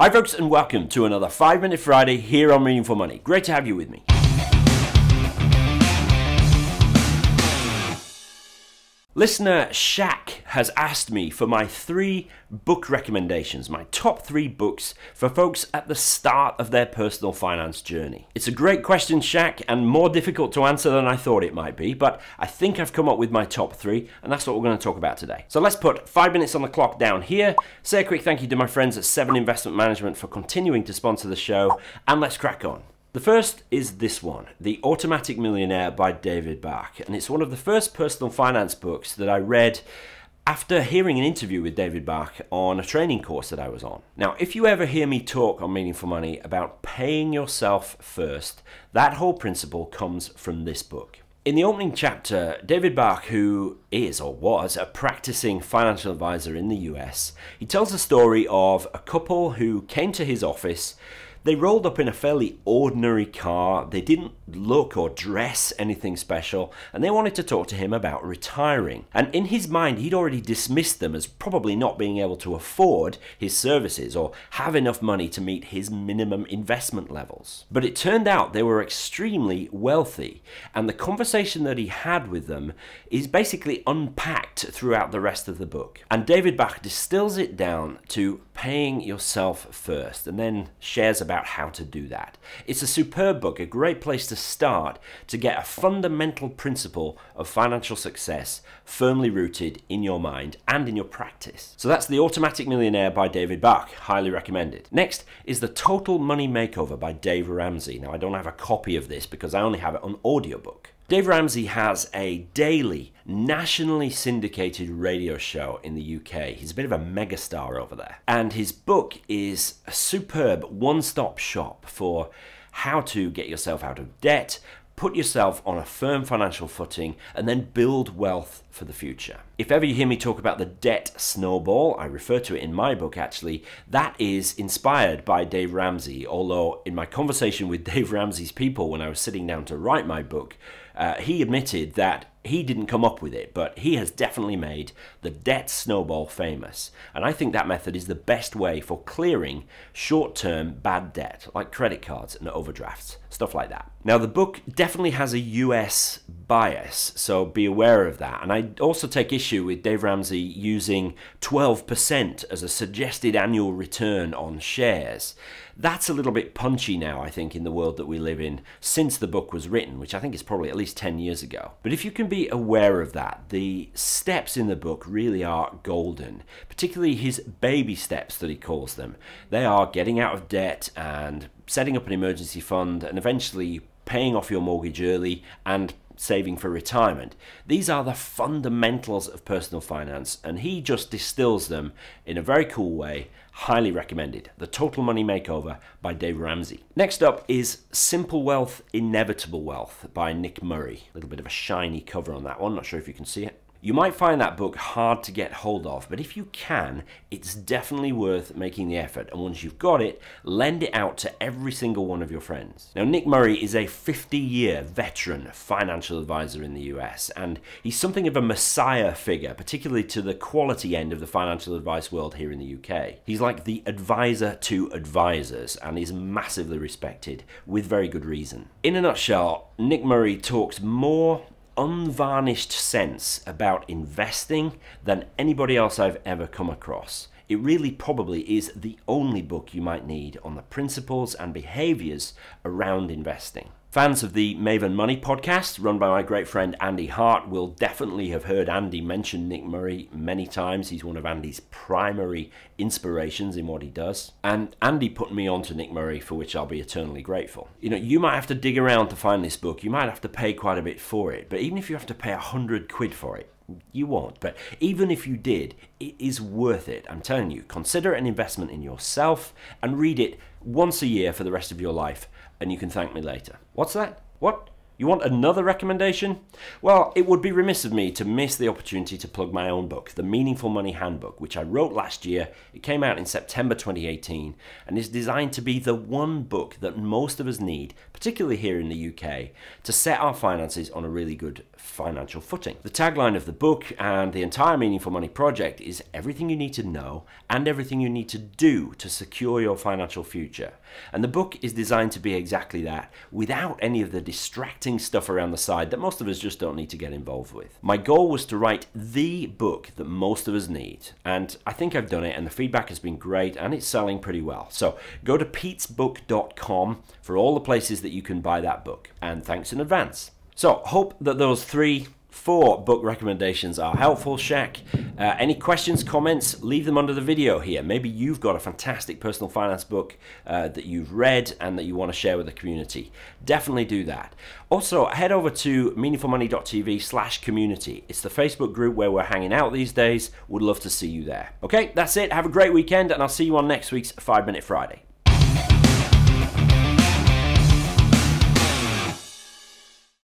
Hi folks, and welcome to another 5-Minute Friday here on Meaningful Money. Great to have you with me. Listener Shak has asked me for my 3 book recommendations, my top 3 books for folks at the start of their personal finance journey. It's a great question, Shak, and more difficult to answer than I thought it might be, but I think I've come up with my top 3, and that's what we're going to talk about today. So let's put 5 minutes on the clock down here, say a quick thank you to my friends at 7 Investment Management for continuing to sponsor the show, and let's crack on. The first is this one, The Automatic Millionaire by David Bach, and it's one of the first personal finance books that I read after hearing an interview with David Bach on a training course that I was on. Now, if you ever hear me talk on Meaningful Money about paying yourself first, that whole principle comes from this book. In the opening chapter, David Bach, who is or was a practicing financial advisor in the US, he tells the story of a couple who came to his office. They rolled up in a fairly ordinary car, they didn't look or dress anything special, and they wanted to talk to him about retiring. And in his mind, he'd already dismissed them as probably not being able to afford his services or have enough money to meet his minimum investment levels. But it turned out they were extremely wealthy, and the conversation that he had with them is basically unpacked throughout the rest of the book. And David Bach distills it down to paying yourself first, and then shares about how to do that. It's a superb book, a great place to start to get a fundamental principle of financial success firmly rooted in your mind and in your practice. So that's The Automatic Millionaire by David Bach, highly recommended. Next is The Total Money Makeover by Dave Ramsey. Now, I don't have a copy of this because I only have it on audiobook. Dave Ramsey has a daily, nationally syndicated radio show in the UK. He's a bit of a megastar over there. And his book is a superb one-stop shop for how to get yourself out of debt, put yourself on a firm financial footing, and then build wealth for the future. If ever you hear me talk about the debt snowball, I refer to it in my book actually, that is inspired by Dave Ramsey, although in my conversation with Dave Ramsey's people when I was sitting down to write my book, he admitted that he didn't come up with it, but he has definitely made the debt snowball famous. And I think that method is the best way for clearing short-term bad debt, like credit cards and overdrafts, stuff like that. Now, the book definitely has a US bias, so be aware of that. And I also take issue with Dave Ramsey using 12% as a suggested annual return on shares. That's a little bit punchy now, I think, in the world that we live in since the book was written, which I think is probably at least 10 years ago. But if you can be aware of that, the steps in the book really are golden, particularly his baby steps that he calls them. They are getting out of debt and setting up an emergency fund and eventually paying off your mortgage early and saving for retirement. These are the fundamentals of personal finance, and he just distills them in a very cool way. Highly recommended. The Total Money Makeover by Dave Ramsey. Next up is Simple Wealth, Inevitable Wealth by Nick Murray. A little bit of a shiny cover on that one, not sure if you can see it. You might find that book hard to get hold of, but if you can, it's definitely worth making the effort. And once you've got it, lend it out to every single one of your friends. Now, Nick Murray is a 50-year veteran financial advisor in the US, and he's something of a messiah figure, particularly to the quality end of the financial advice world here in the UK. He's like the advisor to advisors, and is massively respected with very good reason. In a nutshell, Nick Murray talks more unvarnished sense about investing than anybody else I've ever come across. It really probably is the only book you might need on the principles and behaviors around investing. Fans of the Maven Money podcast, run by my great friend Andy Hart, will definitely have heard Andy mention Nick Murray many times. He's one of Andy's primary inspirations in what he does. And Andy put me on to Nick Murray, for which I'll be eternally grateful. You know, you might have to dig around to find this book. You might have to pay quite a bit for it. But even if you have to pay 100 quid for it, you won't. But even if you did, it is worth it. I'm telling you, consider an investment in yourself and read it once a year for the rest of your life, and you can thank me later. What's that? What? You want another recommendation? Well, it would be remiss of me to miss the opportunity to plug my own book, The Meaningful Money Handbook, which I wrote last year. It came out in September 2018 and is designed to be the one book that most of us need, particularly here in the UK, to set our finances on a really good financial footing. The tagline of the book and the entire Meaningful Money project is everything you need to know and everything you need to do to secure your financial future. And the book is designed to be exactly that, without any of the distracting stuff around the side that most of us just don't need to get involved with. My goal was to write the book that most of us need, and I think I've done it, and the feedback has been great and it's selling pretty well. So go to petesbook.com for all the places that you can buy that book, and thanks in advance. So hope that those 4 book recommendations are helpful, Shak. Any questions, comments, leave them under the video here. Maybe you've got a fantastic personal finance book that you've read and that you want to share with the community. Definitely do that. Also, head over to meaningfulmoney.tv/community. It's the Facebook group where we're hanging out these days. Would love to see you there. Okay, that's it. Have a great weekend, and I'll see you on next week's 5 Minute Friday.